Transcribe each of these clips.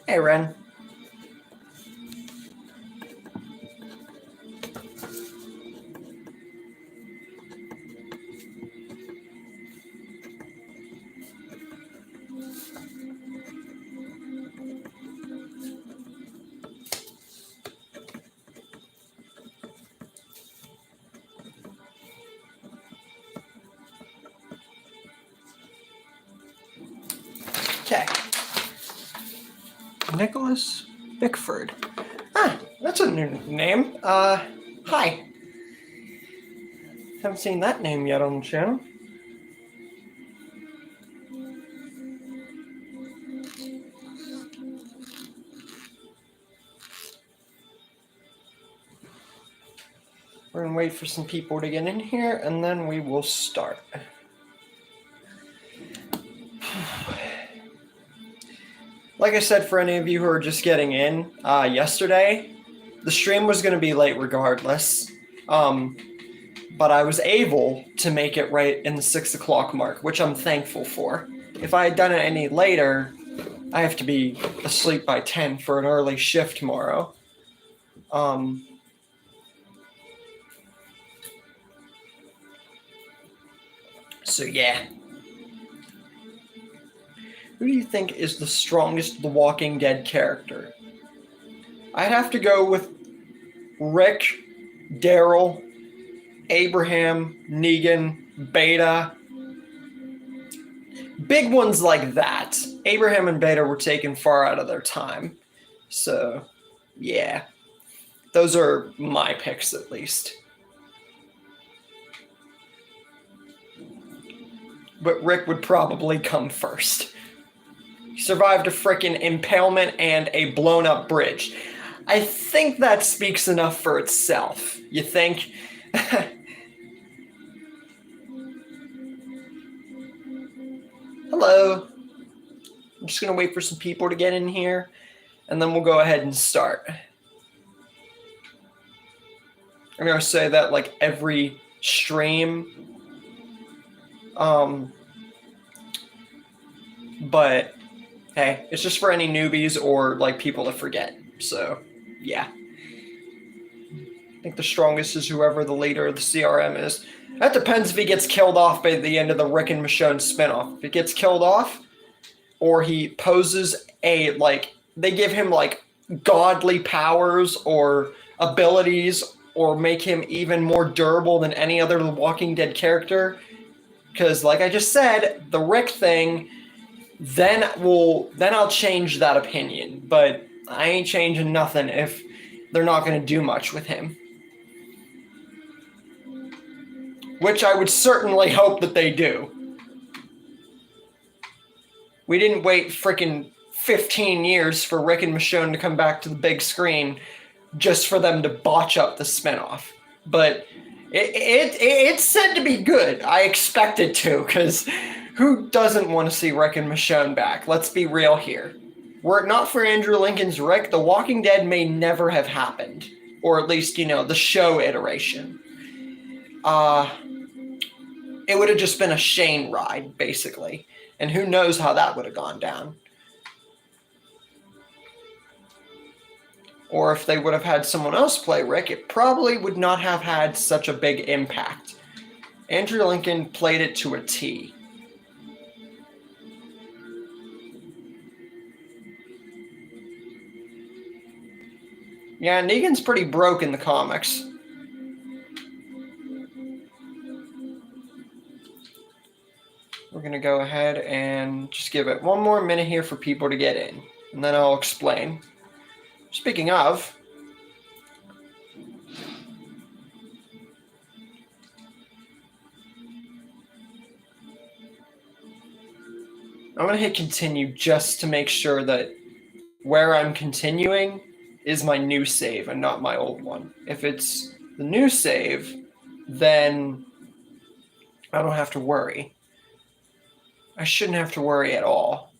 Hey, Ren. Okay. Nicholas Bickford. Ah, that's a new name. Hi. Haven't seen that name yet on the channel. We're gonna wait for some people to get in here, and then we will start. Like I said, for any of you who are just getting in, yesterday, the stream was going to be late regardless, but I was able to make it right in the 6 o'clock mark, which I'm thankful for. If I had done it any later, I have to be asleep by 10 for an early shift tomorrow. So yeah. Who do you think is the strongest The Walking Dead character? I'd have to go with Rick, Daryl, Abraham, Negan, Beta. Big ones like that. Abraham and Beta were taken far out of their time. So, yeah. Those are my picks, at least. But Rick would probably come first. He survived a frickin' impalement and a blown-up bridge. I think that speaks enough for itself. You think? Hello. I'm just going to wait for some people to get in here, and then we'll go ahead and start. I'm going to say that like every stream. But hey, it's just for any newbies or like people to forget. So yeah. I think the strongest is whoever the leader of the CRM is. That depends if he gets killed off by the end of the Rick and Michonne spinoff. If he gets killed off, or he poses a, like, they give him like godly powers or abilities, or make him even more durable than any other Walking Dead character. Because like I just said, the Rick thing, then I'll change that opinion. But I ain't changing nothing if they're not going to do much with him. Which I would certainly hope that they do. We didn't wait freaking 15 years for Rick and Michonne to come back to the big screen just for them to botch up the spinoff. But it's said to be good. I expect it to, because who doesn't want to see Rick and Michonne back? Let's be real here. Were it not for Andrew Lincoln's Rick, The Walking Dead may never have happened. Or at least, you know, the show iteration. It would have just been a Shane ride, basically. And who knows how that would have gone down. Or if they would have had someone else play Rick, it probably would not have had such a big impact. Andrew Lincoln played it to a T. Yeah, Negan's pretty broke in the comics. We're going to go ahead and just give it one more minute here for people to get in. And then I'll explain. Speaking of, I'm going to hit continue just to make sure that where I'm continuing is my new save and not my old one. If it's the new save, then I don't have to worry. I shouldn't have to worry at all.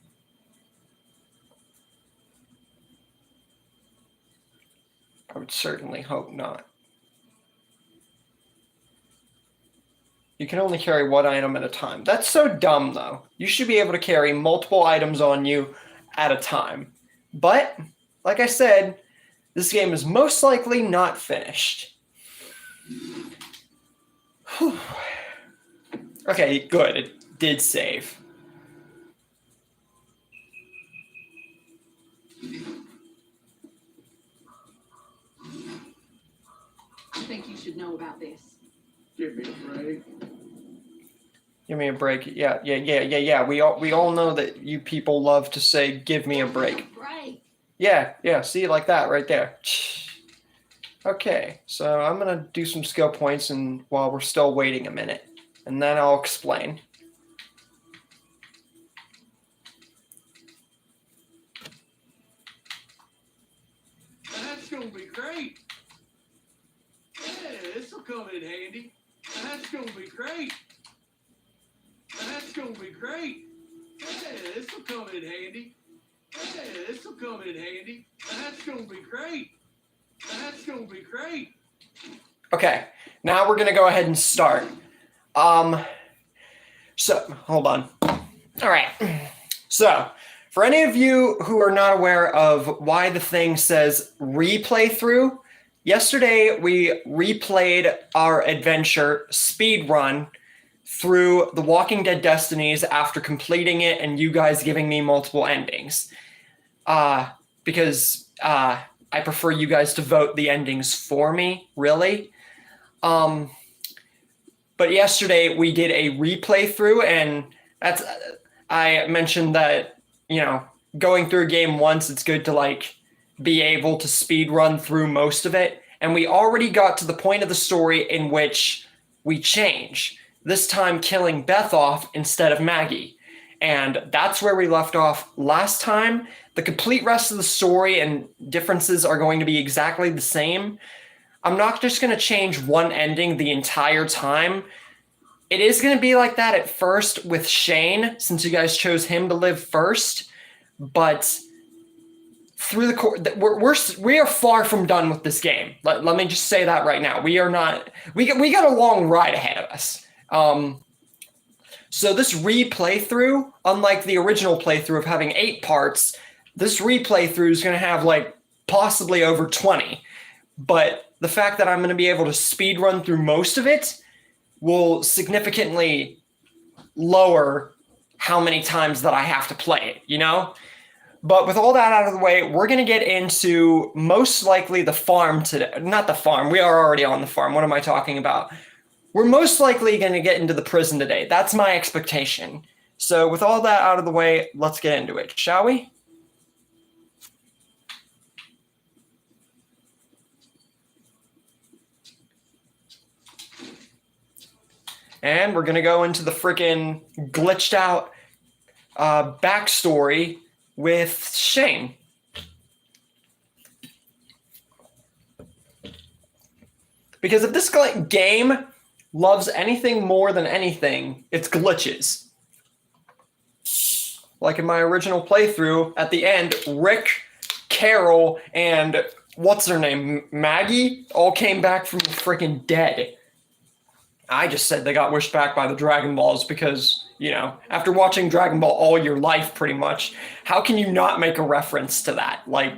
I would certainly hope not. You can only carry one item at a time. That's so dumb, though. You should be able to carry multiple items on you at a time. But, like I said, this game is most likely not finished. Whew. Okay, good. It did save. I think you should know about this. Give me a break. Give me a break. Yeah. We all know that you people love to say, "Give me a break." Break. Yeah. See, like that right there. Okay, so I'm gonna do some skill points, and while we're still waiting a minute, and then I'll explain. That's gonna be great. Yeah, this'll come in handy. That's gonna be great. That's gonna be great. Yeah, this'll come in handy. Yeah, this'll come in handy. That's gonna be great. That's gonna be great. Okay, now we're gonna go ahead and start. So hold on. All right. So, for any of you who are not aware of why the thing says replay through, yesterday we replayed our adventure speed run through The Walking Dead Destinies after completing it and you guys giving me multiple endings. Because I prefer you guys to vote the endings for me, really. But yesterday we did a replay through, and that's I mentioned that, you know, going through a game once, it's good to like be able to speed run through most of it. And we already got to the point of the story in which we change, this time killing Beth off instead of Maggie. And that's where we left off last time. The complete rest of the story and differences are going to be exactly the same. I'm not just going to change one ending the entire time. It is going to be like that at first with Shane, since you guys chose him to live first. But through the course, we are far from done with this game. Let me just say that right now. We are not. We got a long ride ahead of us. So this replay through, unlike the original playthrough of having 8 parts, this replay through is going to have like possibly over 20. But the fact that I'm going to be able to speed run through most of it will significantly lower how many times that I have to play it, you know? But with all that out of the way, we're going to get into most likely the farm today. Not the farm. We are already on the farm. What am I talking about? We're most likely going to get into the prison today. That's my expectation. So with all that out of the way, let's get into it, shall we? And we're going to go into the freaking glitched out backstory with Shane. Because if this game loves anything more than anything, it's glitches. Like in my original playthrough, at the end, Rick, Carol, and what's her name, Maggie, all came back from the freaking dead. I just said they got wished back by the Dragon Balls because, you know, after watching Dragon Ball all your life, pretty much, how can you not make a reference to that? Like,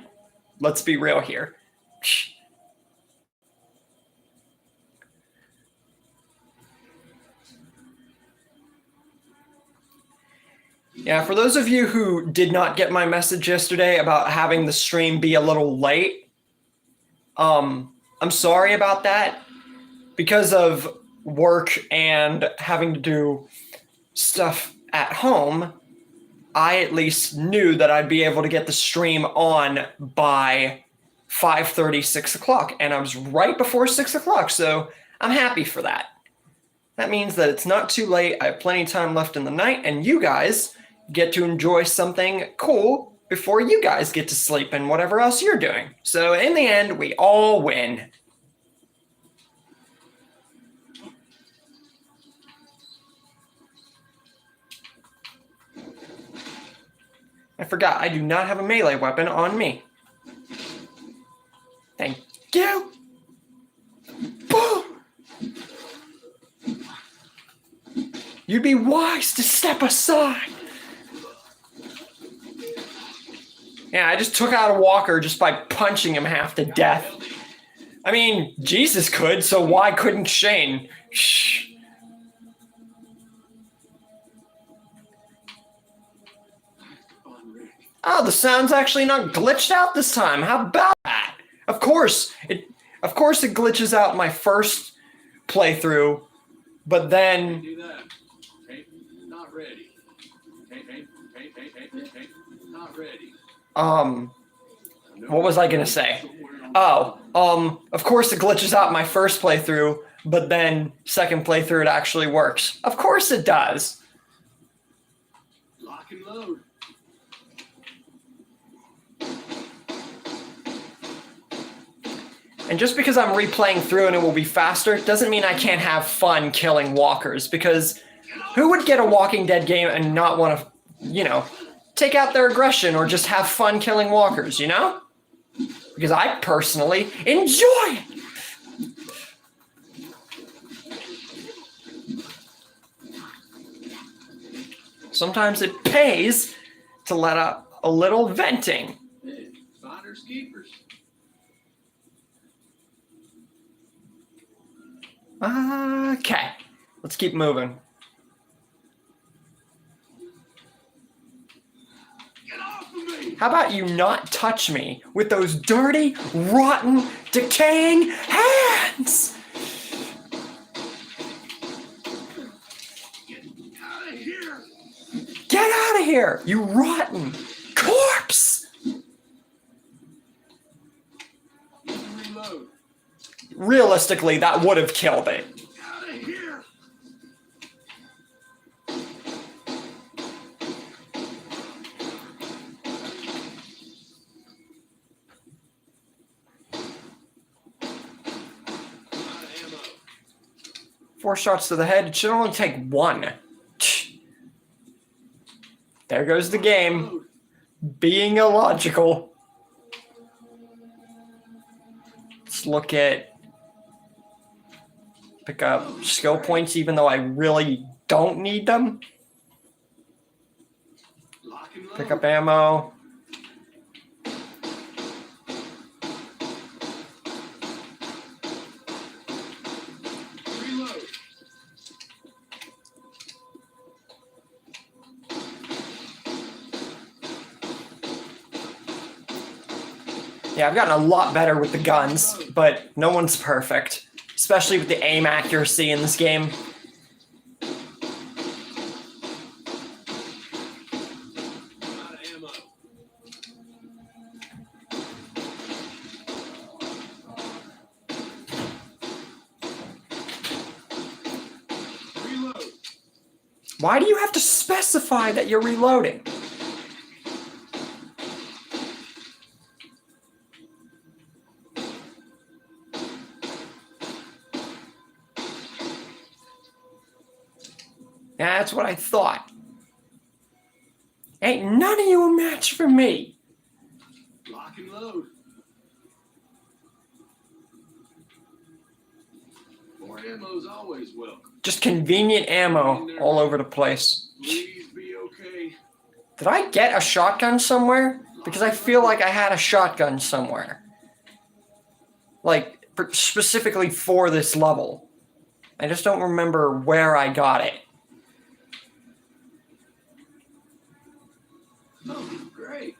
let's be real here. Yeah, for those of you who did not get my message yesterday about having the stream be a little late, I'm sorry about that. Because of work and having to do stuff at home, I at least knew that I'd be able to get the stream on by 5:30, 6 o'clock, and I was right before 6 o'clock, so I'm happy for that. That means that it's not too late, I have plenty of time left in the night, and you guys get to enjoy something cool before you guys get to sleep and whatever else you're doing. So in the end, we all win. I forgot, I do not have a melee weapon on me. Thank you. Boom! You'd be wise to step aside. Yeah, I just took out a walker just by punching him half to death. I mean, Jesus could, so why couldn't Shane? Shh. Oh, the sound's actually not glitched out this time. How about that? Of course it glitches out my first playthrough, but then Do that. Okay, not ready. Hey, not ready. What was I gonna say? Oh, of course it glitches out my first playthrough, but then second playthrough it actually works. Of course it does. Lock and load. And just because I'm replaying through and it will be faster, doesn't mean I can't have fun killing walkers, because who would get a Walking Dead game and not want to, you know, take out their aggression or just have fun killing walkers, you know? Because I personally enjoy it. Sometimes it pays to let out a little venting. Hey, finders keepers. Okay, let's keep moving. Get off of me! How about you not touch me with those dirty, rotten, decaying hands? Get out of here! Get out of here, you rotten corpse! Reload. Realistically, that would have killed it. Out of here! 4 shots to the head. It should only take 1. There goes the game. Being illogical. Let's look at... Pick up skill points even though I really don't need them. Pick up ammo. Reload. Yeah, I've gotten a lot better with the guns, but no one's perfect. Especially with the aim accuracy in this game. Out of ammo. Reload. Why do you have to specify that you're reloading? Yeah, that's what I thought. Ain't none of you a match for me. Lock and load. More ammo's always welcome. Just convenient ammo all over the place. Please be okay. Did I get a shotgun somewhere? Because I feel like I had a shotgun somewhere. Like, specifically for this level. I just don't remember where I got it. Oh, great.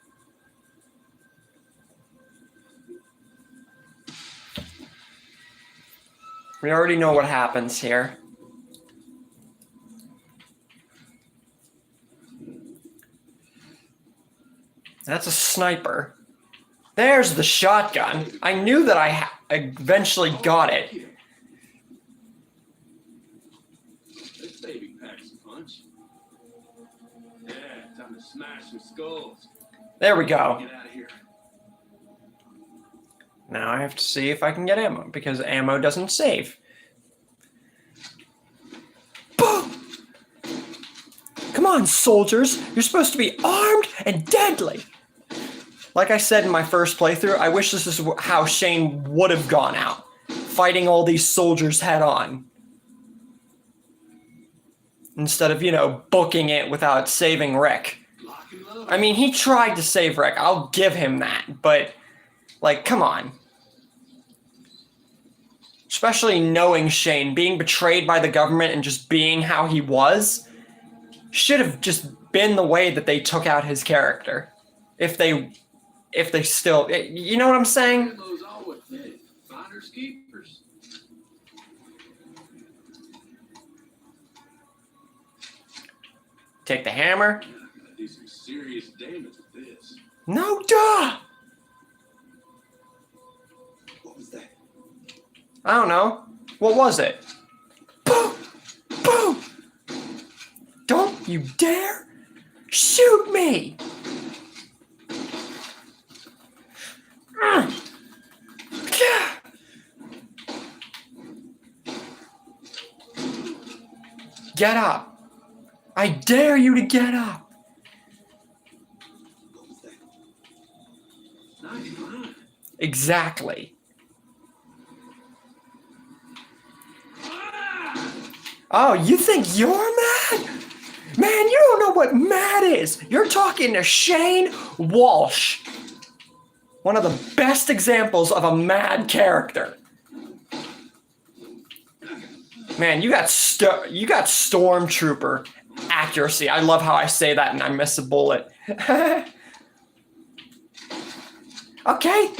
We already know what happens here. That's a sniper. There's the shotgun. I knew that I eventually got it. This baby packs a punch. Yeah, time to smash some skulls. There we go. Get out of here. Now I have to see if I can get ammo, because ammo doesn't save. Boom! Come on, soldiers! You're supposed to be armed and deadly! Like I said in my first playthrough, I wish this is how Shane would have gone out. Fighting all these soldiers head on. Instead of, you know, booking it without saving Rick. Lock and love I mean, he tried to save Rick. I'll give him that. But, like, come on. Especially knowing Shane, being betrayed by the government and just being how he was, should have just been the way that they took out his character. If they still, you know what I'm saying? Rainbows always fit. Finders keepers. Take the hammer. Yeah, I gotta do some serious damage with this. No, duh! What was that? I don't know. What was it? Boom! Boom! Don't you dare shoot me! Get up. I dare you to get up. What was that? 99. Exactly. Ah! Oh, you think you're mad? Man, you don't know what mad is. You're talking to Shane Walsh. One of the best examples of a mad character. Man, you got stormtrooper accuracy. I love how I say that and I miss a bullet. Okay,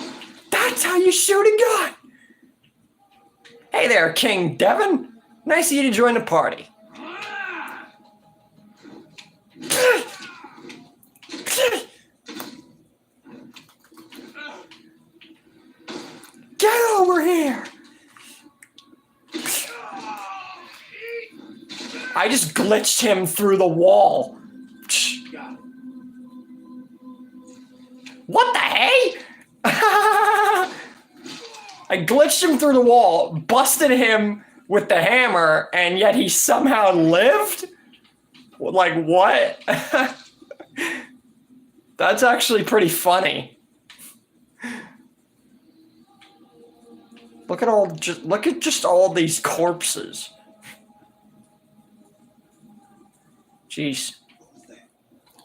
that's how you shoot a gun. Hey there, King Devon. Nice of you to join the party. Get over here. I just glitched him through the wall. Got it. What the hey? I glitched him through the wall, busted him with the hammer, and yet he somehow lived? Like, what? That's actually pretty funny. Look at just all these corpses. Jeez.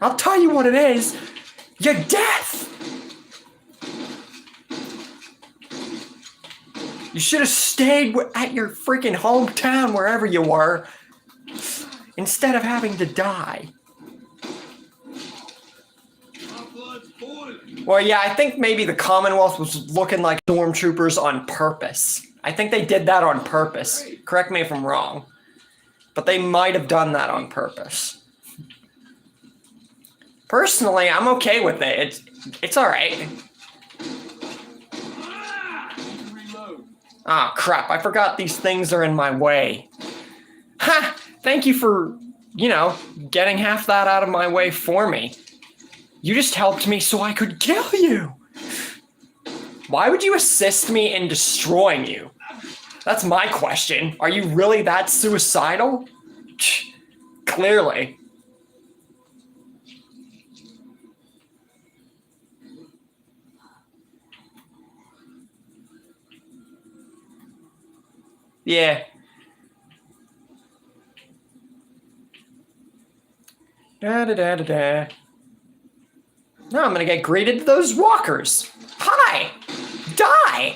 I'll tell you what it is. Your death. You should have stayed at your freaking hometown, wherever you were, instead of having to die. My blood's boiling. Well, yeah, I think maybe the Commonwealth was looking like stormtroopers on purpose. I think they did that on purpose. Correct me if I'm wrong. But they might have done that on purpose. Personally, I'm okay with it. It's all right. Reload. Ah, crap. I forgot these things are in my way. Ha! Thank you for, getting half that out of my way for me. You just helped me so I could kill you. Why would you assist me in destroying you? That's my question. Are you really that suicidal? Clearly. Yeah. Da da da da da. Now I'm gonna get greeted to those walkers. Hi! Die!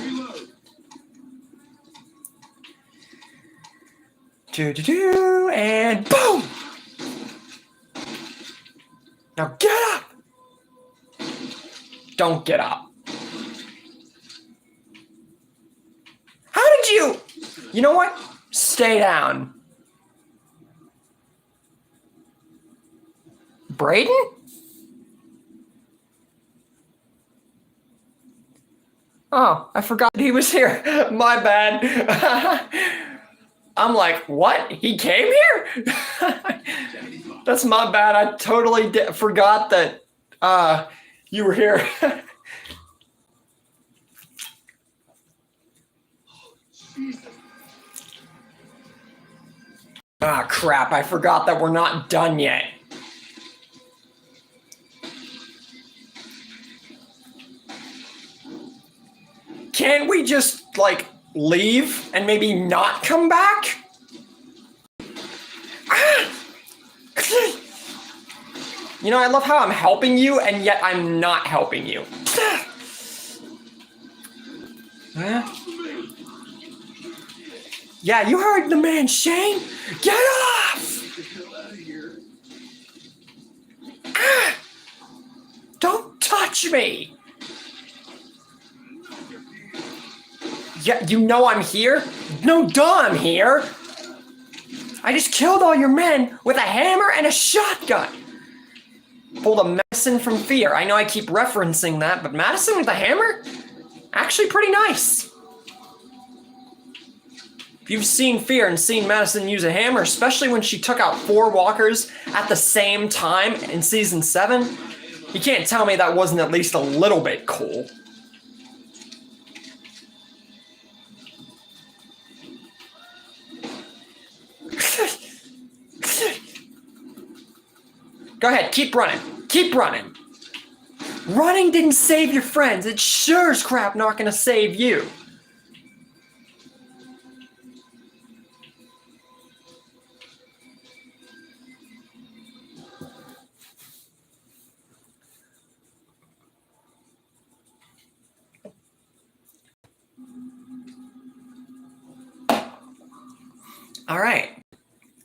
Reload. Do, and boom! Now get up! Don't get up. How did you? You know what? Stay down. Brayden? Oh, I forgot he was here. My bad. I'm like, what? He came here? That's my bad. I totally forgot that you were here. Ah, crap. I forgot that we're not done yet. Can't we just, like, leave and maybe not come back? Ah! You know, I love how I'm helping you, and yet I'm not helping you. Huh? Yeah, you heard the man, Shane. Get off! Get the hell out of here. Ah! Don't touch me! Yeah, you know I'm here? No, duh, I'm here! I just killed all your men with a hammer and a shotgun! Pulled a Madison from Fear. I know I keep referencing that, but Madison with a hammer? Actually pretty nice. If you've seen Fear and seen Madison use a hammer, especially when she took out 4 walkers at the same time in Season 7, you can't tell me that wasn't at least a little bit cool. Go ahead, keep running. Keep running. Running didn't save your friends. It sure as crap not gonna save you. All right,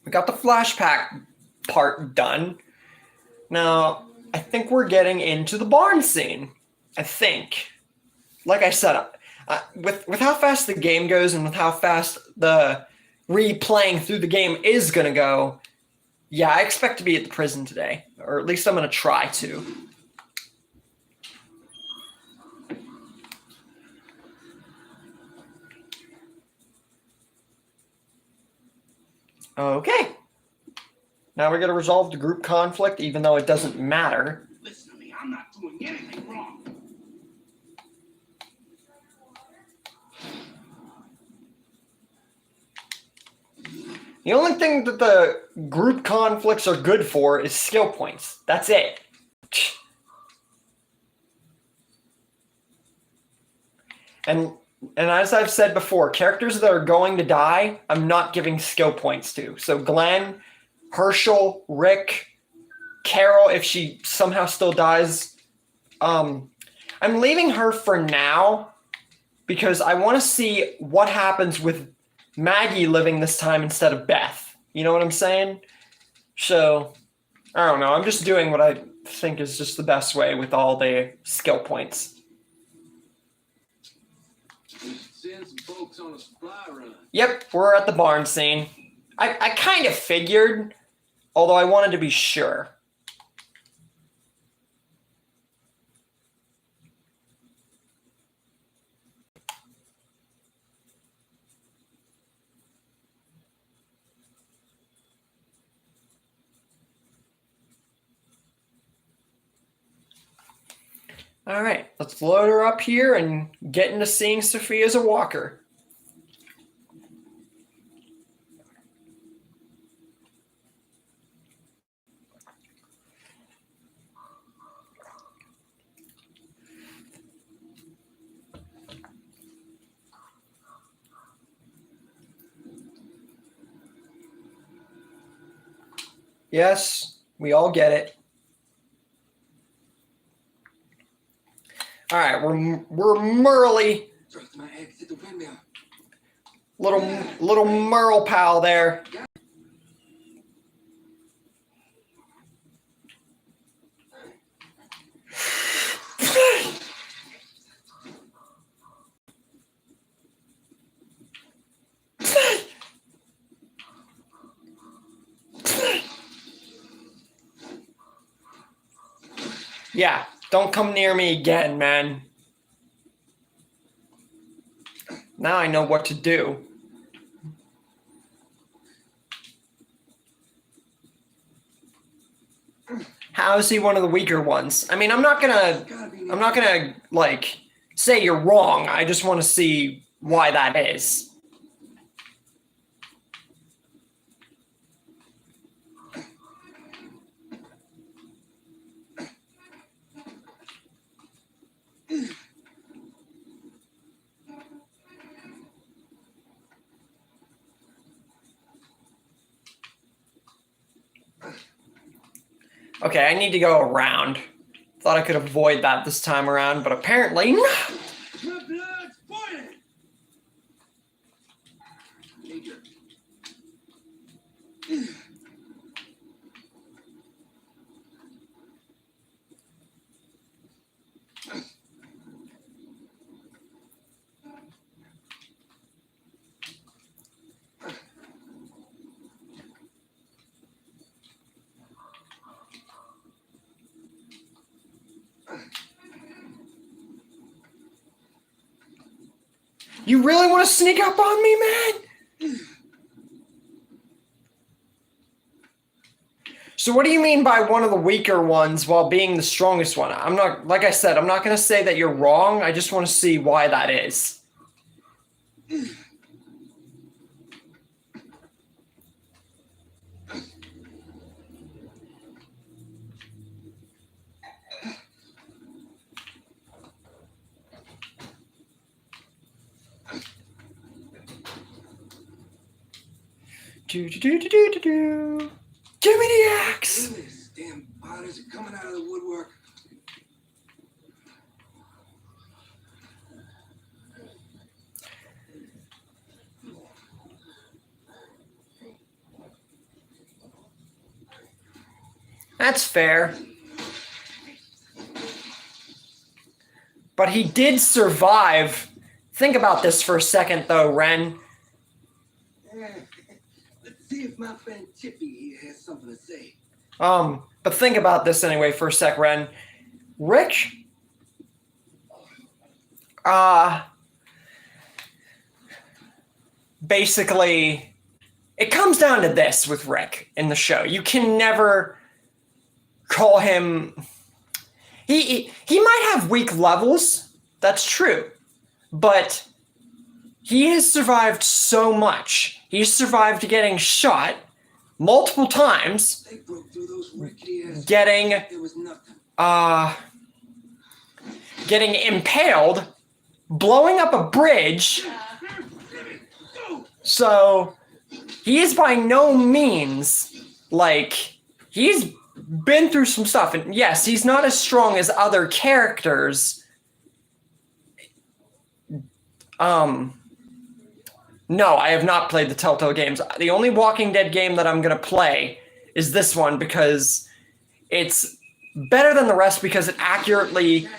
we got the flashback part done. Now, I think we're getting into the barn scene. I think. Like I said, with how fast the game goes and with how fast the replaying through the game is going to go, yeah, I expect to be at the prison today. Or at least I'm going to try to. Okay. Now we're going to resolve the group conflict, even though it doesn't matter. Listen to me, I'm not doing anything wrong. The only thing that the group conflicts are good for is skill points. That's it. And as I've said before, characters that are going to die, I'm not giving skill points to. So Glenn, Herschel, Rick, Carol, if she somehow still dies, I'm leaving her for now because I want to see what happens with Maggie living this time instead of Beth. You know what I'm saying? So, I don't know. I'm just doing what I think is just the best way with all the skill points. Send some folks on a supply run. Yep, we're at the barn scene. I kind of figured, although I wanted to be sure. All right, let's load her up here and get into seeing Sophia as a walker. Yes, we all get it. All right, we're Merly, Trust my eggs at the windmill. little Merle pal there. Yeah, don't come near me again, man. Now I know what to do. How is he one of the weaker ones? I mean, I'm not gonna like say you're wrong. I just want to see why that is. Okay, I need to go around. Thought I could avoid that this time around, but apparently not. My blood's boiling. Major. You really want to sneak up on me, man? So what do you mean by one of the weaker ones while being the strongest one? I'm not, like I said, I'm not going to say that you're wrong. I just want to see why that is. Do. Give me the axe! This damn bodies are coming out of the woodwork. That's fair. But he did survive. Think about this for a second, though, Ren. Let's see if my friend Chippy here has something to say. But think about this anyway for a sec, Ren. Rick, basically, it comes down to this with Rick in the show. You can never call him... He might have weak levels, that's true, but he has survived so much. He's survived getting shot multiple times, They broke through those rickety ass. getting There was nothing. getting impaled, blowing up a bridge. So he is by no means like, he's been through some stuff, and yes, he's not as strong as other characters. No, I have not played the Telltale games. The only Walking Dead game that I'm going to play is this one because it's better than the rest because it accurately...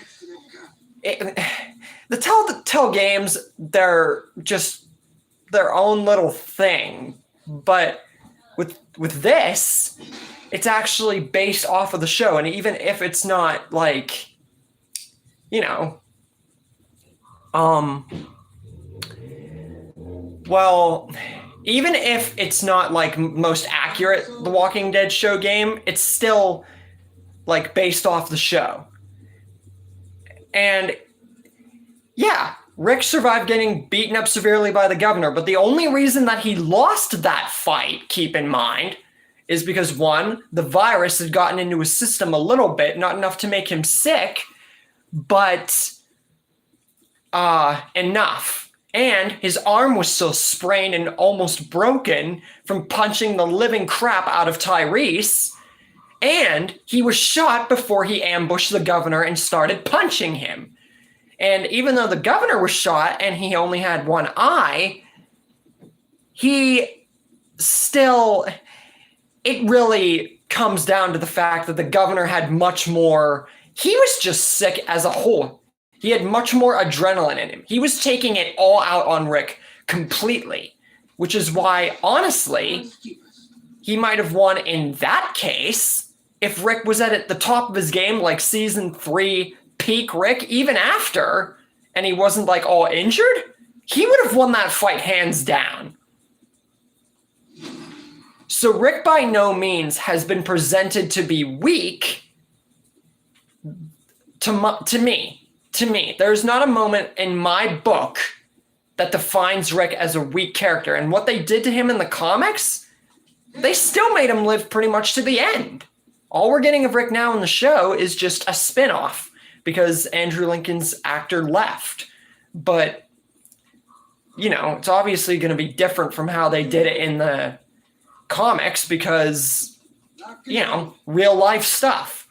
The Telltale games, they're just their own little thing. But with this, it's actually based off of the show. And even if it's not like, you know... Well, even if it's not like most accurate, the Walking Dead show game, it's still like based off the show. And yeah, Rick survived getting beaten up severely by the governor, but the only reason that he lost that fight, keep in mind, is because one, the virus had gotten into his system a little bit, not enough to make him sick, but enough. And his arm was so sprained and almost broken from punching the living crap out of Tyrese. And he was shot before he ambushed the governor and started punching him. And even though the governor was shot and he only had one eye, he still... It really comes down to the fact that the governor had much more... He was just sick as a whole. He had much more adrenaline in him. He was taking it all out on Rick completely, which is why, honestly, he might have won in that case if Rick was at the top of his game, like season 3 peak Rick, even after, and he wasn't like all injured, he would have won that fight hands down. So Rick by no means has been presented to be weak to me. To me, there's not a moment in my book that defines Rick as a weak character. And what they did to him in the comics, they still made him live pretty much to the end. All we're getting of Rick now in the show is just a spin-off because Andrew Lincoln's actor left. But, you know, it's obviously going to be different from how they did it in the comics because you know, real life stuff.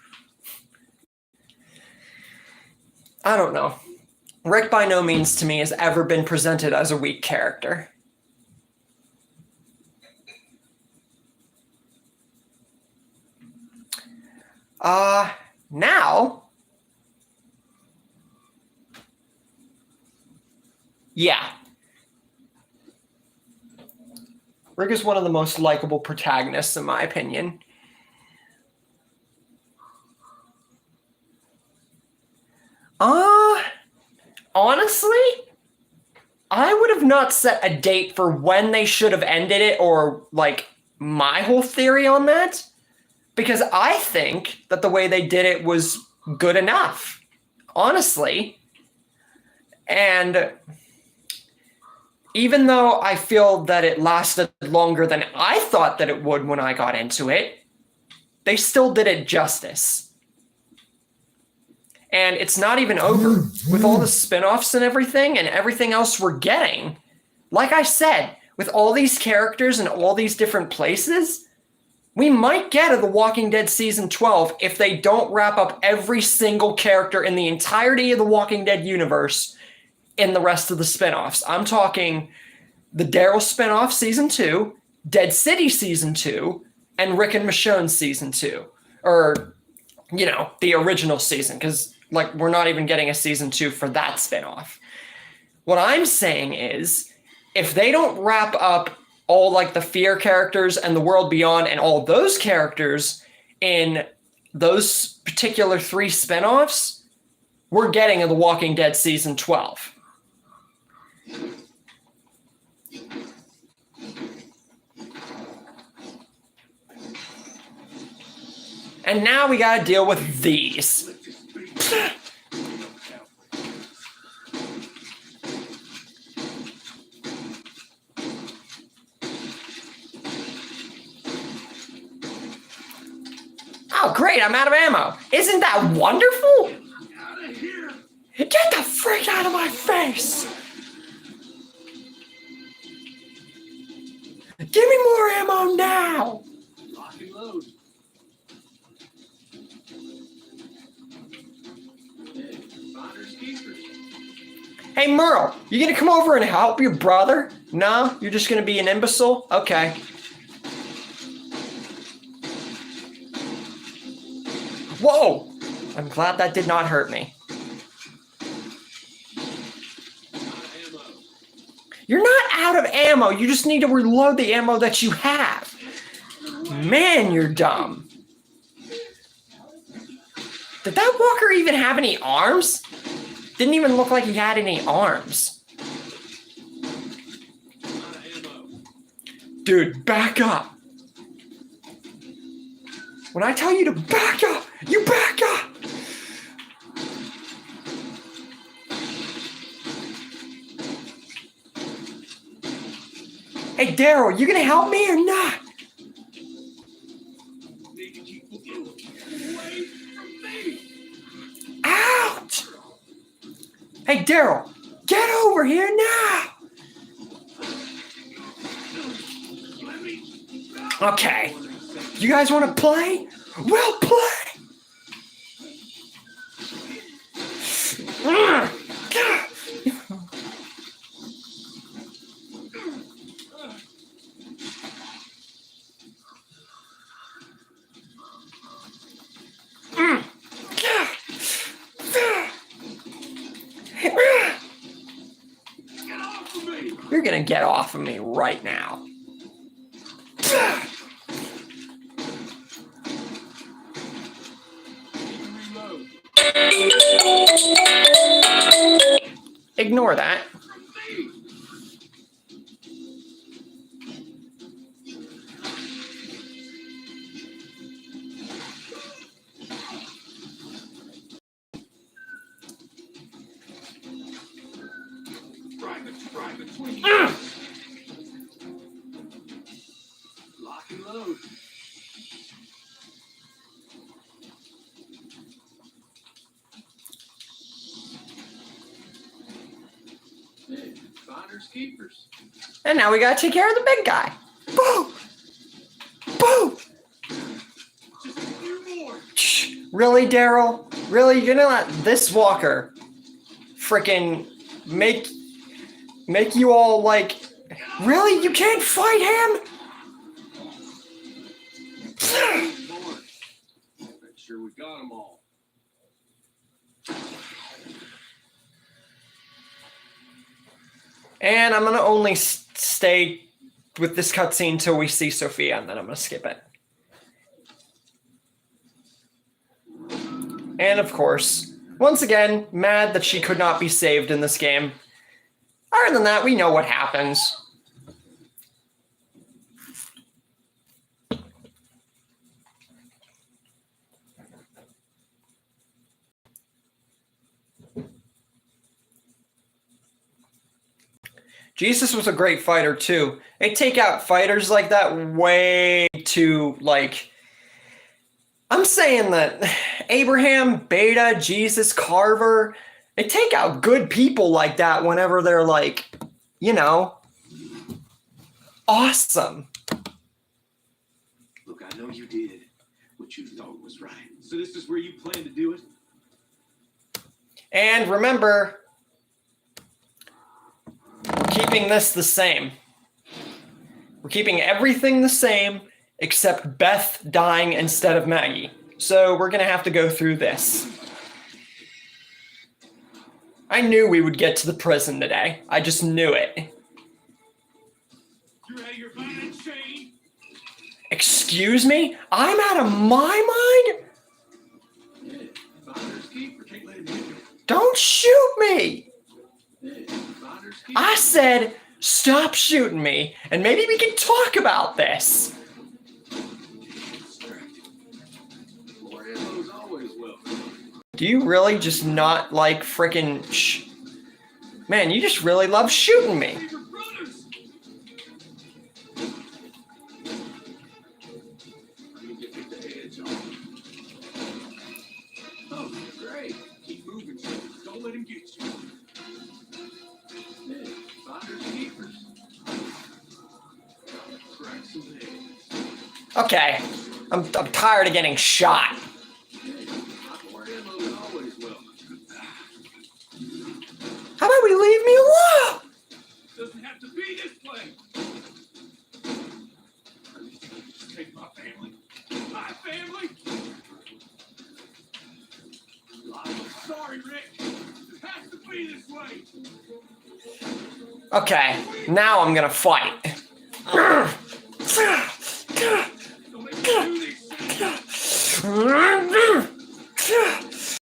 I don't know. Rick by no means to me has ever been presented as a weak character. Now, yeah. Rick is one of the most likable protagonists, in my opinion. Honestly, I would have not set a date for when they should have ended it, or like my whole theory on that, because I think that the way they did it was good enough, honestly. And even though I feel that it lasted longer than I thought that it would when I got into it, they still did it justice. And it's not even over with all the spin-offs and everything else we're getting. Like I said, with all these characters and all these different places, we might get a The Walking Dead Season 12 if they don't wrap up every single character in the entirety of the Walking Dead universe in the rest of the spin-offs. I'm talking the Daryl spin-off Season 2, Dead City Season 2, and Rick and Michonne Season 2. Or, you know, the original season, because like we're not even getting a Season 2 for that spin-off. What I'm saying is, if they don't wrap up all like the Fear characters and the World Beyond and all those characters in those particular 3 spin-offs, we're getting a The Walking Dead Season 12. And now we gotta deal with these. Oh, great, I'm out of ammo. Isn't that wonderful? Out of here. Get the freak out of my face! Give me more ammo now! Lock and load. Hey, finders keepers. Hey, Merle, you gonna come over and help your brother? No? You're just gonna be an imbecile? Okay. Whoa! I'm glad that did not hurt me. Ammo. You're not out of ammo. You just need to reload the ammo that you have. Man, you're dumb. Did that walker even have any arms? Didn't even look like he had any arms. Ammo. Dude, back up. When I tell you to back up, you back up. Hey, Daryl, you gonna help me or not? Need to keep away from me. Ouch! Hey, Daryl, get over here now. Let me. Okay. You guys want to play? We'll play. Get off of me. You're gonna get off of me right now. Reload. Ignore that. From me. Right between you. Lock and load. Hey, finders keepers. And now we gotta take care of the big guy. Boo! Boo! Really, Daryl? Really? You're gonna let this walker frickin' make you all like... Really? You can't fight him? Make sure we got them all. And I'm gonna only stay with this cutscene till we see Sophia, and then I'm gonna skip it. And of course, once again, mad that she could not be saved in this game. Other than that, we know what happens. Jesus was a great fighter too. They take out fighters like that way too, like... I'm saying that Abraham, Beta, Jesus, Carver, they take out good people like that whenever they're like, you know, awesome. Look, I know you did what you thought was right. So this is where you plan to do it? And remember, we're keeping this the same. We're keeping everything the same except Beth dying instead of Maggie. So we're gonna have to go through this. I knew we would get to the prison today. I just knew it. You're out of your mind, Shane. Excuse me? I'm out of my mind? Yeah, finders keeper, can't let him get you. Don't shoot me! Yeah, finders keeper. I said, stop shooting me, and maybe we can talk about this. More ammo's always welcome. Do you really just not like frickin' Man, you just really love shooting me. Your brothers. Let me get the edge on. Oh, great. Keep moving, Shane. Don't let him get you. Yeah, finders keepers. Crack some heads. Okay, I'm tired of getting shot. More ammo's always welcome. How about we leave me alone? Doesn't have to be this way. Take my family. My family. I'm sorry, Rick. It has to be this way. Okay, now I'm gonna fight. Don't make me do this. You made me do this.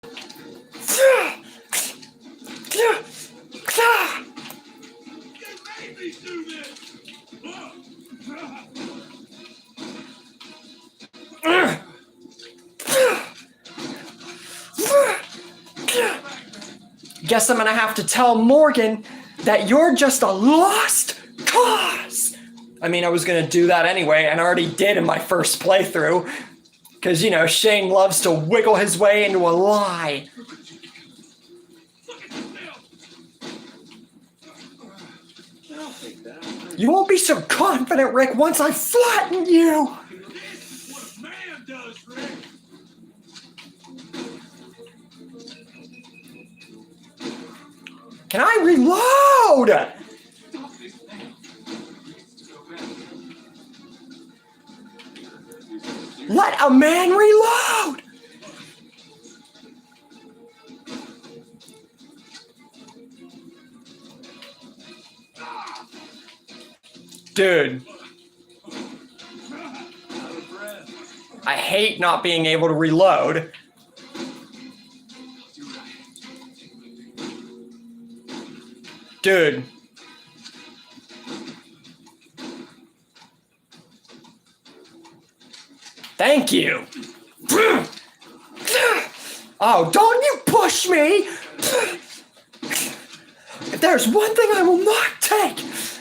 Guess I'm gonna have to tell Morgan that you're just a lost cause. I mean, I was gonna do that anyway, and I already did in my first playthrough. Because, you know, Shane loves to wiggle his way into a lie. Look at yourself. I'll take that. You won't be so confident, Rick, once I flatten you. This is what a man does, Rick. Can I reload? Stop this now. Go back. Let a man reload. Dude, Out of breath. I hate not being able to reload. Do right. Dude. Thank you. Oh, don't you push me! If there's one thing I will not take,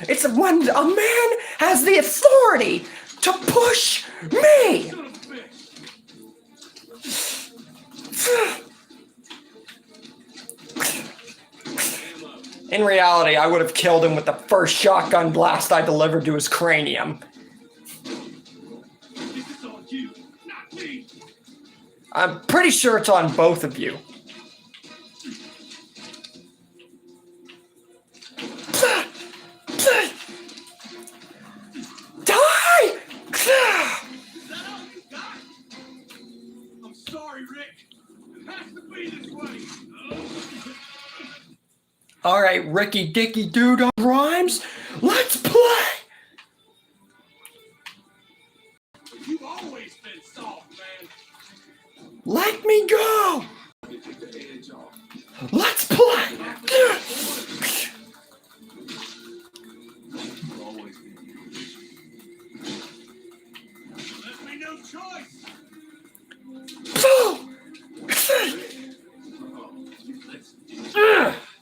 it's when a man has the authority to push me! Son of a bitch. In reality, I would have killed him with the first shotgun blast I delivered to his cranium. This is on you, not me. I'm pretty sure it's on both of you. Die! Is that all you got? I'm sorry, Rick. It has to be this way. All right, Ricky Dicky Dude on Rhymes, let's play! You've always been soft, man. Let me go! You take the edge off. Let's play! You've always been you. Left me no choice.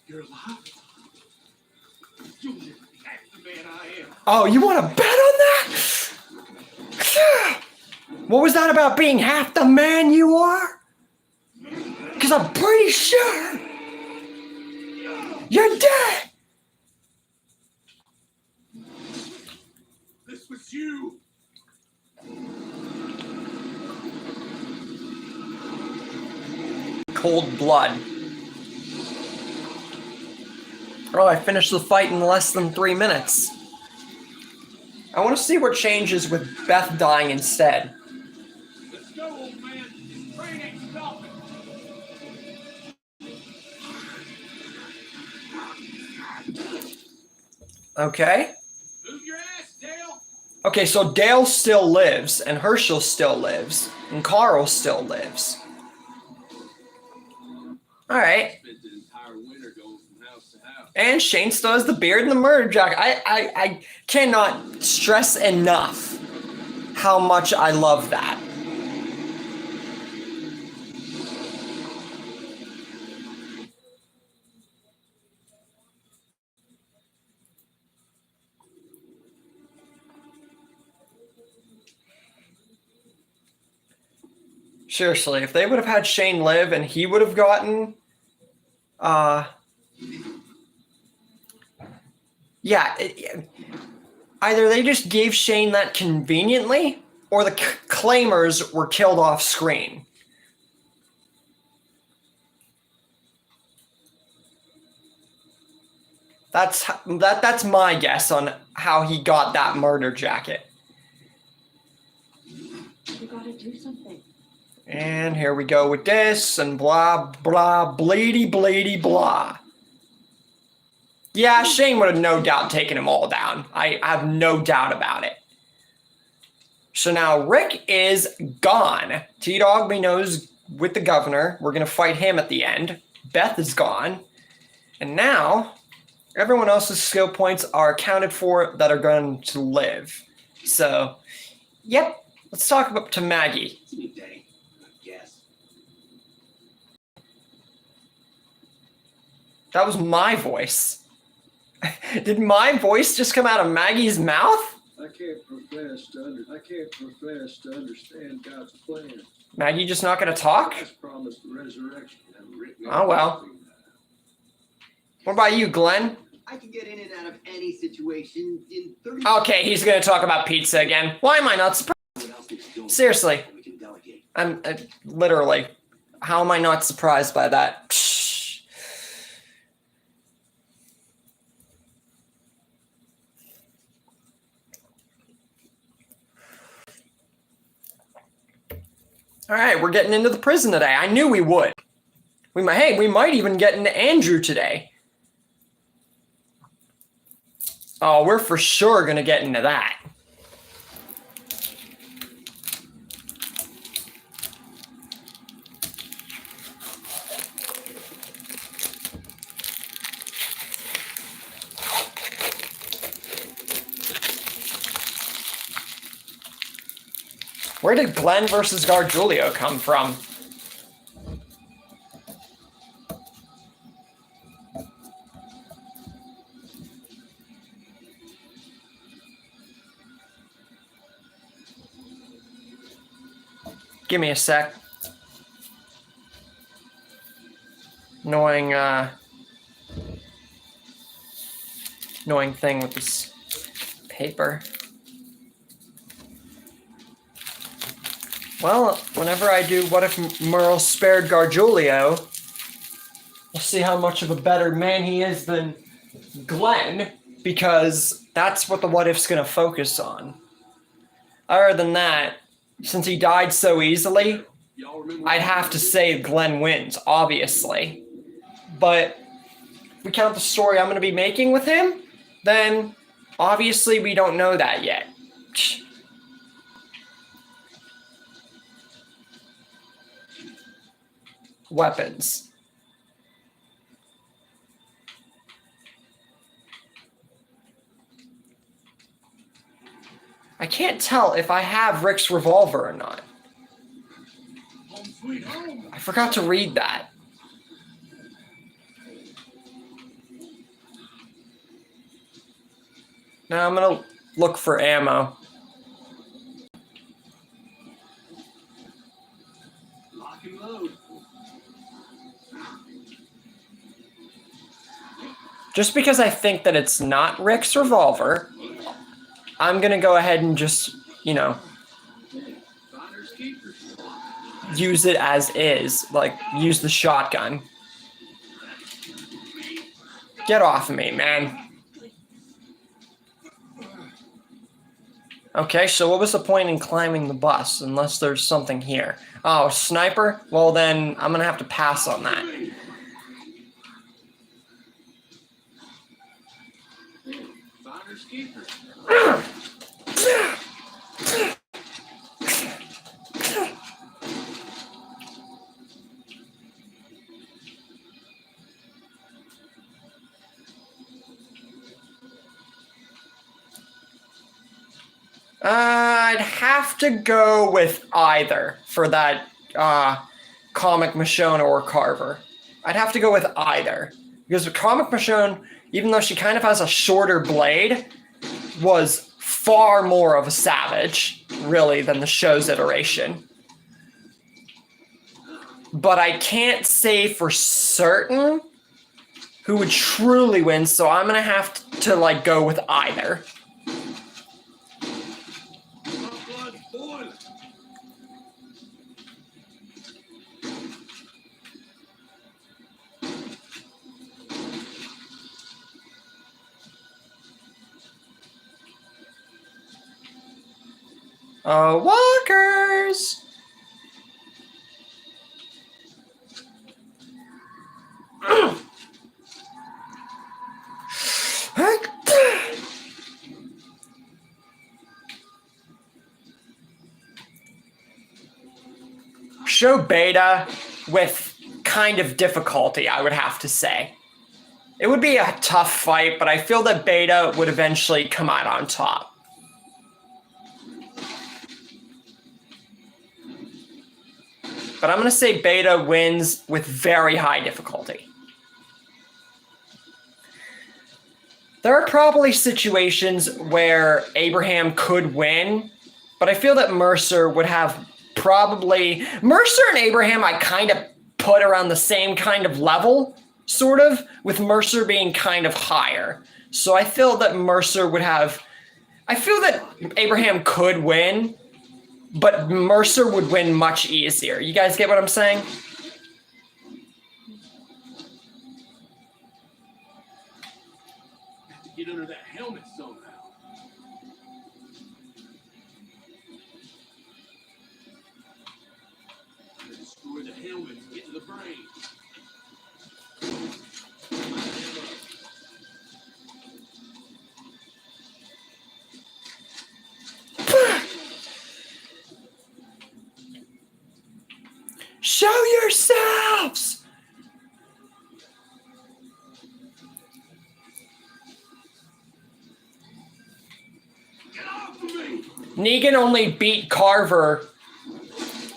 You're alive. You'll never be half the man I am. Oh, you want to bet on that? What was that about being half the man you are? Because I'm pretty sure you're dead. This was you. Cold blood. Oh, I finished the fight in less than 3 minutes. I want to see what changes with Beth dying instead. Let's go, old man. This train ain't stopping. Okay. Move your ass, Dale. Okay, so Dale still lives, and Herschel still lives, and Carl still lives. All right. Spent the entire winter going from house to house. And Shane still has the beard and the murder jacket. I cannot stress enough how much I love that. Seriously, if they would have had Shane live and he would have gotten, either they just gave Shane that conveniently, or the claimers were killed off screen. That's my guess on how he got that murder jacket. You gotta do something. And here we go with this, and blah, blah, bleedy, bleedy, blah. Yeah, Shane would have no doubt taken them all down. I have no doubt about it. So now Rick is gone. T-Dog, we know, is with the governor. We're going to fight him at the end. Beth is gone. And now everyone else's skill points are accounted for that are going to live. So, yep, let's talk about to Maggie. It's a new day. Yes. That was my voice. Did my voice just come out of Maggie's mouth? I can't profess to understand God's plan. Maggie just not going to talk? Christ promised the resurrection and written Oh, well. What about you, Glenn? I can get in and out of any situation in 30 Okay, he's going to talk about pizza again. Why am I not surprised? What else needs doing? Seriously. We can delegate. I'm literally. How am I not surprised by that? Psh. All right, we're getting into the prison today. I knew we would. We might even get into Andrew today. Oh, we're for sure going to get into that. Where did Glenn versus Gargiulio come from? Give me a sec. Annoying thing with this paper. Well, whenever I do What If Merle Spared Gargiulio, we'll see how much of a better man he is than Glenn, because that's what the What If's going to focus on. Other than that, since he died so easily, I'd have to say Glenn wins, obviously. But if we count the story I'm going to be making with him, then obviously we don't know that yet. Weapons. I can't tell if I have Rick's revolver or not. Home sweet home. I forgot to read that. Now I'm gonna look for ammo. Lock and load. Just because I think that it's not Rick's revolver, I'm gonna go ahead and just, Finders keepers. use it as is. Like, use the shotgun. Get off of me, man. Okay, so what was the point in climbing the bus unless there's something here? Oh, sniper? Well then, I'm gonna have to pass on that. Finders keepers. I'd have to go with either for that Comic Michonne or Carver. I'd have to go with either. Because with Comic Michonne, even though she kind of has a shorter blade, was far more of a savage, really, than the show's iteration. But I can't say for certain who would truly win, so I'm going to have to go with either. Blood boiling. Walkers! Show Beta with kind of difficulty, I would have to say. It would be a tough fight, but I feel that Beta would eventually come out on top. But I'm going to say Beta wins with very high difficulty. There are probably situations where Abraham could win, but I feel that Mercer would have probably... Mercer and Abraham I kind of put around the same kind of level, sort of, with Mercer being kind of higher. So I feel that Mercer would have... I feel that Abraham could win, but Mercer would win much easier. You guys get what I'm saying? Have to get under that helmet somehow. Destroy the helmet to get to the brain. Show yourselves! Get off of me! Negan only beat Carver.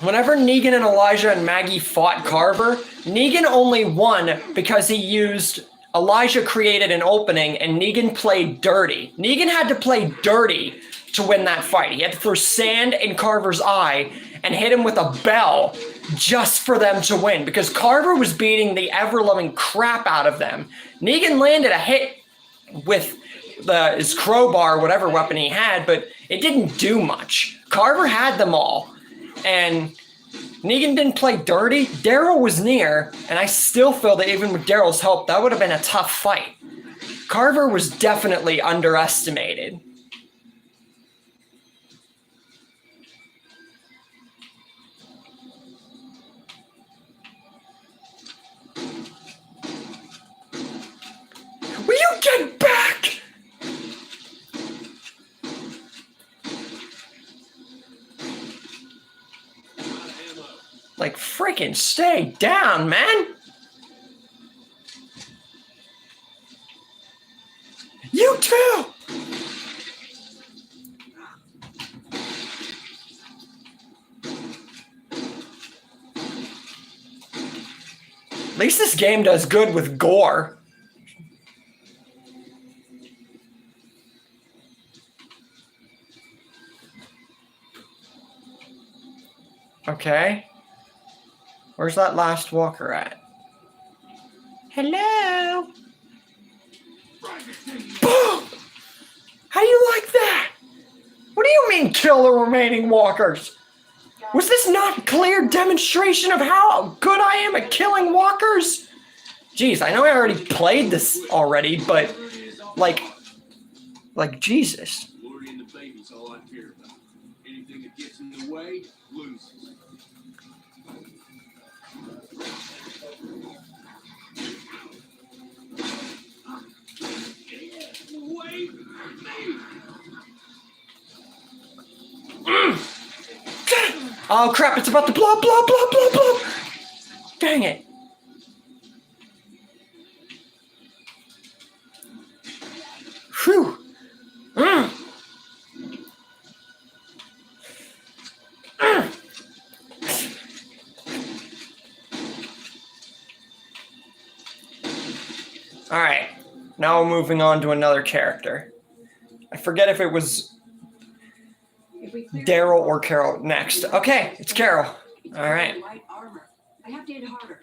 Whenever Negan and Elijah and Maggie fought Carver, Negan only won because he used... Elijah created an opening and Negan played dirty. Negan had to play dirty to win that fight. He had to throw sand in Carver's eye and hit him with a bell just for them to win, because Carver was beating the ever-loving crap out of them. Negan landed a hit with his crowbar, whatever weapon he had, but it didn't do much. Carver had them all. and Negan didn't play dirty. Daryl was near, and I still feel that even with Daryl's help, that would have been a tough fight. Carver was definitely underestimated. Will you get back? Like, freaking stay down, man. You too. At least this game does good with gore. Okay. Where's that last walker at? Hello? Boom! How do you like that? What do you mean kill the remaining walkers? Was this not clear demonstration of how good I am at killing walkers? Jeez, I know I already played this already, but like Jesus. Lori and the baby's all I care about. Anything that gets in the way, loses. Wait, me! Oh crap, it's about to blow, blow, blow, blow, blow. Dang it. Whew. All right, now we're moving on to another character. I forget if it was Daryl or Carol next. Okay, it's Carol. All right. Light armor. I have to hit harder.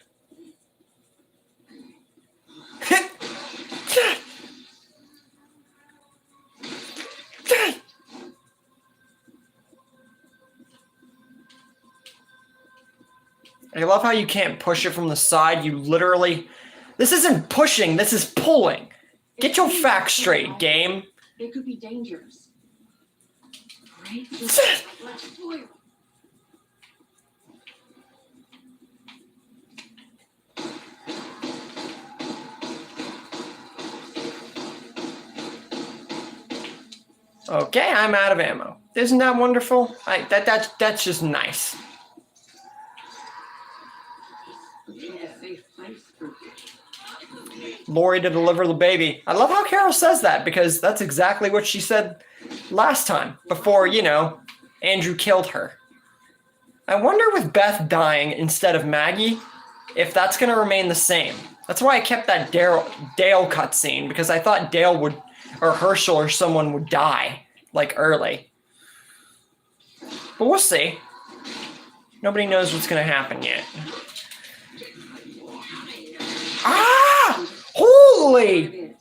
I love how you can't push it from the side. You literally... This isn't pushing, this is pulling. Get your facts straight, game. It could be dangerous. Right? Let's foil. Okay, I'm out of ammo. Isn't that wonderful? That's just nice. Lori to deliver the baby. I love how Carol says that because that's exactly what she said last time before, you know, Andrew killed her. I wonder with Beth dying instead of Maggie if that's going to remain the same. That's why I kept that Dale cutscene because I thought Dale would, or Herschel or someone would die like early. But we'll see. Nobody knows what's going to happen yet. Ah! Holy!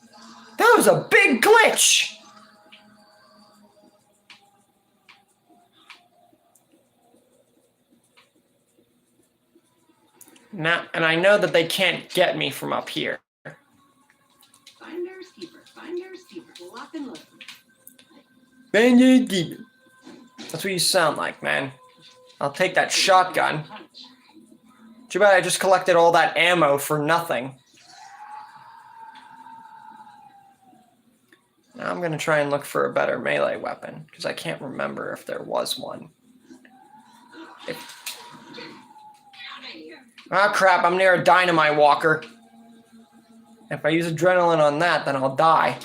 That was a big glitch! Now, and I know that they can't get me from up here. Finders keeper, lock and load. That's what you sound like, man. I'll take that shotgun. Too bad I just collected all that ammo for nothing. Now I'm going to try and look for a better melee weapon, because I can't remember if there was one. Ah, crap, I'm near a dynamite walker. If I use adrenaline on that, then I'll die.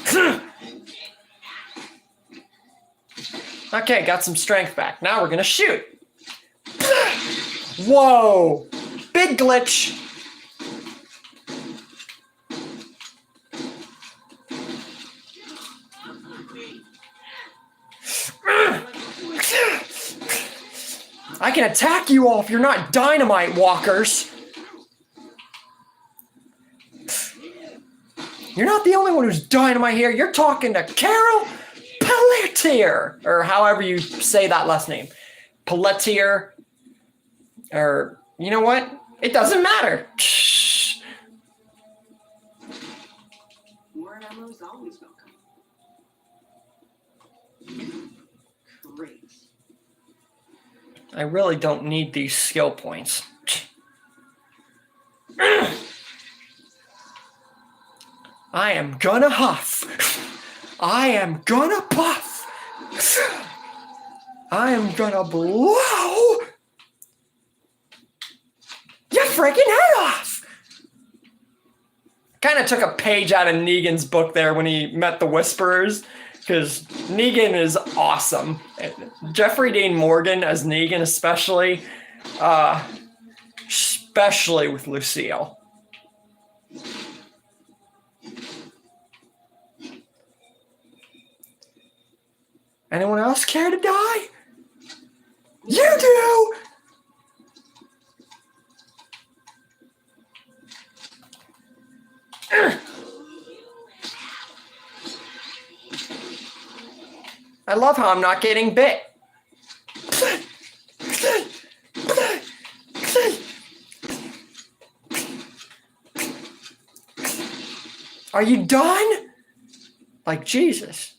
Okay, got some strength back. Now we're going to shoot. Whoa! Big glitch. I can attack you all if you're not dynamite walkers. You're not the only one who's dynamite here. You're talking to Carol Pelletier, or however you say that last name. Pelletier. Or, you know what? It doesn't matter. More ammo is always welcome. Great. I really don't need these skill points. I am gonna huff. I am gonna puff. I am gonna blow your freaking head off. Kind of took a page out of Negan's book there when he met the Whisperers, because Negan is awesome. Jeffrey Dean Morgan as Negan, especially with Lucille. Anyone else care to die? You do! I love how I'm not getting bit. Are you done? Like Jesus.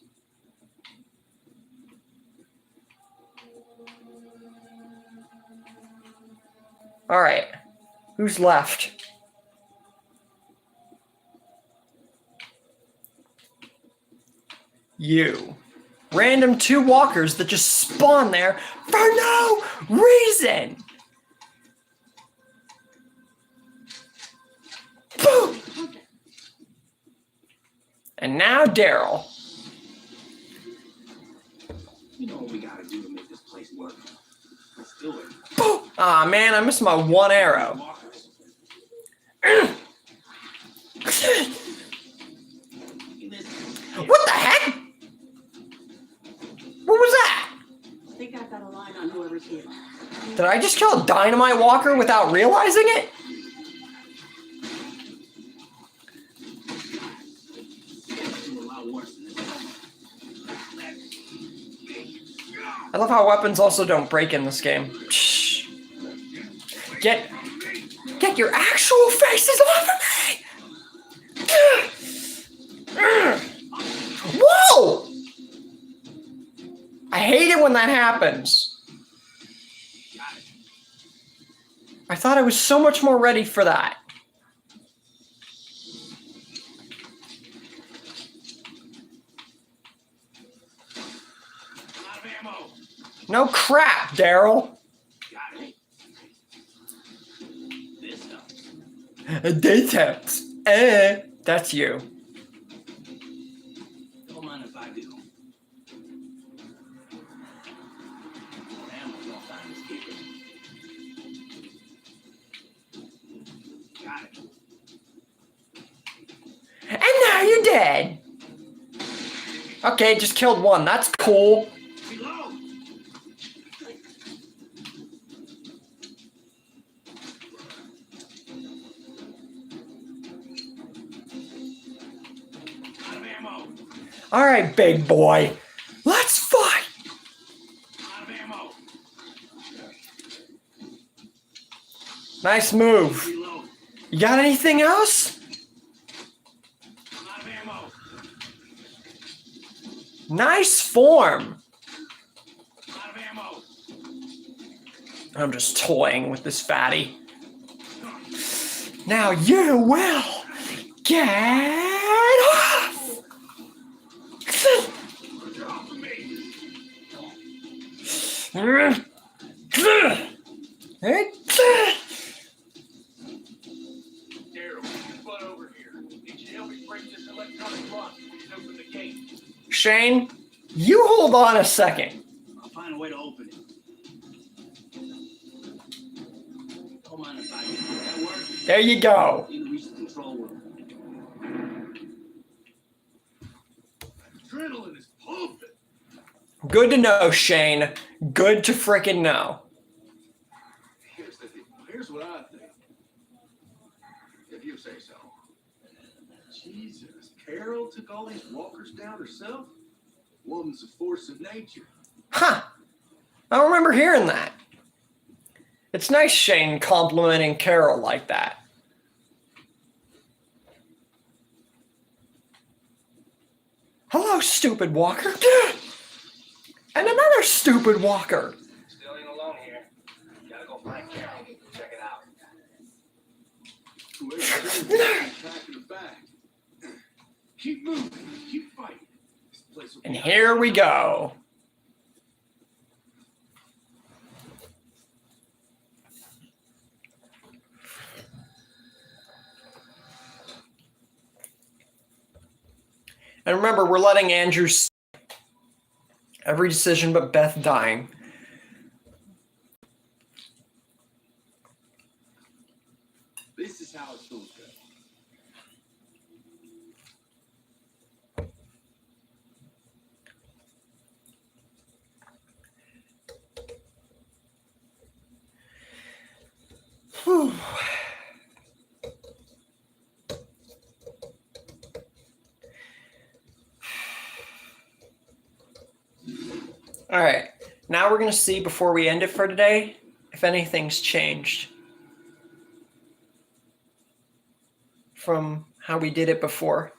All right. Who's left? You. Random 2 walkers that just spawn there for no reason. Boom. And now Daryl. You know what we gotta do to make this place work. Let's do it. Boom. Aw, man, I missed my 1 arrow. What the heck? What was that? I think I've got a line on whoever's here. Did I just kill a dynamite walker without realizing it? I love how weapons also don't break in this game. Shh. Get your actual faces off of me! Whoa! I hate it when that happens. I thought I was so much more ready for that. No crap, Daryl. This helps. That's you. Don't mind if I do. Ammo's all time is kicking. Got it. And now you're dead. Okay, just killed 1. That's cool. Reload. Out of ammo. All right, big boy. Let's fight. Out of ammo. Nice move. Reload. You got anything else? Out of ammo. Nice form. Out of ammo. I'm just toying with this fatty. Now you will get off. Drop me. Daryl, you butt over here. Need you to help me break this electronic lock and open the gate. Shane, you hold on a second. I'll find a way to open it. Don't mind if I do. That work? There you go. Need to reach the control room. Adrenaline is pumping. Good to know, Shane. Good to frickin' know. Here's what I think. If you say so. Jesus, Carol took all these walkers down herself? Woman's a force of nature. Huh. I don't remember hearing that. It's nice Shane complimenting Carol like that. Hello, stupid walker. And another stupid walker. Still ain't alone here. Gotta go find Carol. Check it out. Packing it back. Keep moving. Keep fighting. This place will And be here we go. And remember, we're letting Andrew see every decision but Beth dying. This is how it's going to go. Whew. All right, now we're gonna see before we end it for today if anything's changed from how we did it before.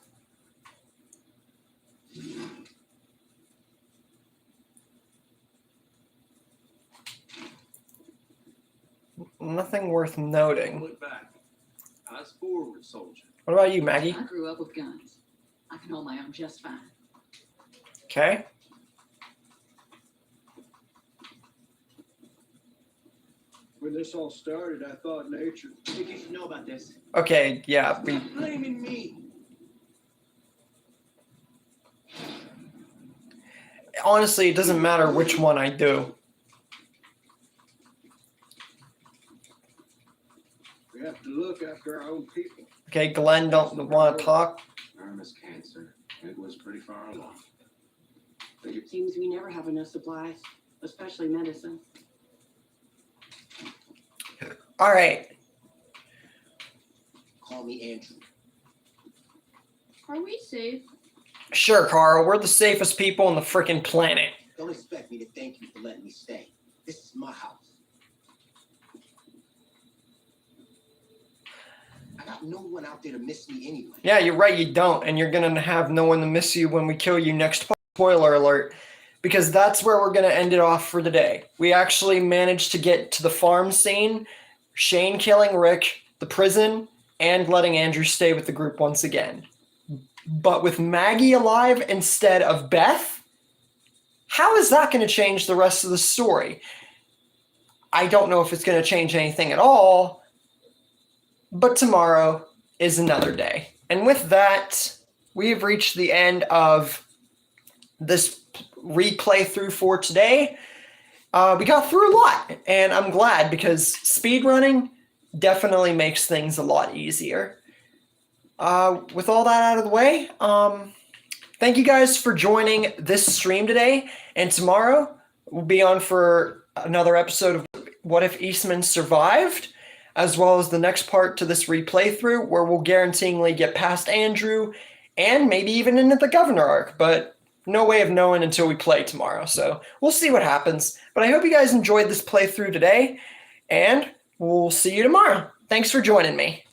Nothing worth noting. Look back. Eyes forward, soldier. What about you, Maggie? I grew up with guns. I can hold my own just fine. Okay. When this all started, I thought nature. I think you should know about this. Okay, yeah, we Stop blaming me. honestly, it doesn't matter which one I do. We have to look after our own people. Okay, Glenn don't want to talk. Irma's cancer. It was pretty far along. It seems we never have enough supplies, especially medicine. All right. Call me Andrew. Are we safe? Sure, Carl. We're the safest people on the freaking planet. Don't expect me to thank you for letting me stay. This is my house. I got no one out there to miss me anyway. Yeah, you're right, you don't. And you're going to have no one to miss you when we kill you next. Spoiler alert. Because that's where we're going to end it off for the day. We actually managed to get to the farm scene, Shane killing Rick, the prison, and letting Andrew stay with the group once again. But with Maggie alive instead of Beth, how is that going to change the rest of the story? I don't know if it's going to change anything at all, but tomorrow is another day. And with that, we have reached the end of this replay through for today. We got through a lot, and I'm glad because speedrunning definitely makes things a lot easier. With all that out of the way, thank you guys for joining this stream today, and tomorrow we'll be on for another episode of What If Eastman Survived, as well as the next part to this replay through where we'll guaranteeingly get past Andrew and maybe even into the governor arc, but no way of knowing until we play tomorrow, so we'll see what happens. But I hope you guys enjoyed this playthrough today, and we'll see you tomorrow. Thanks for joining me.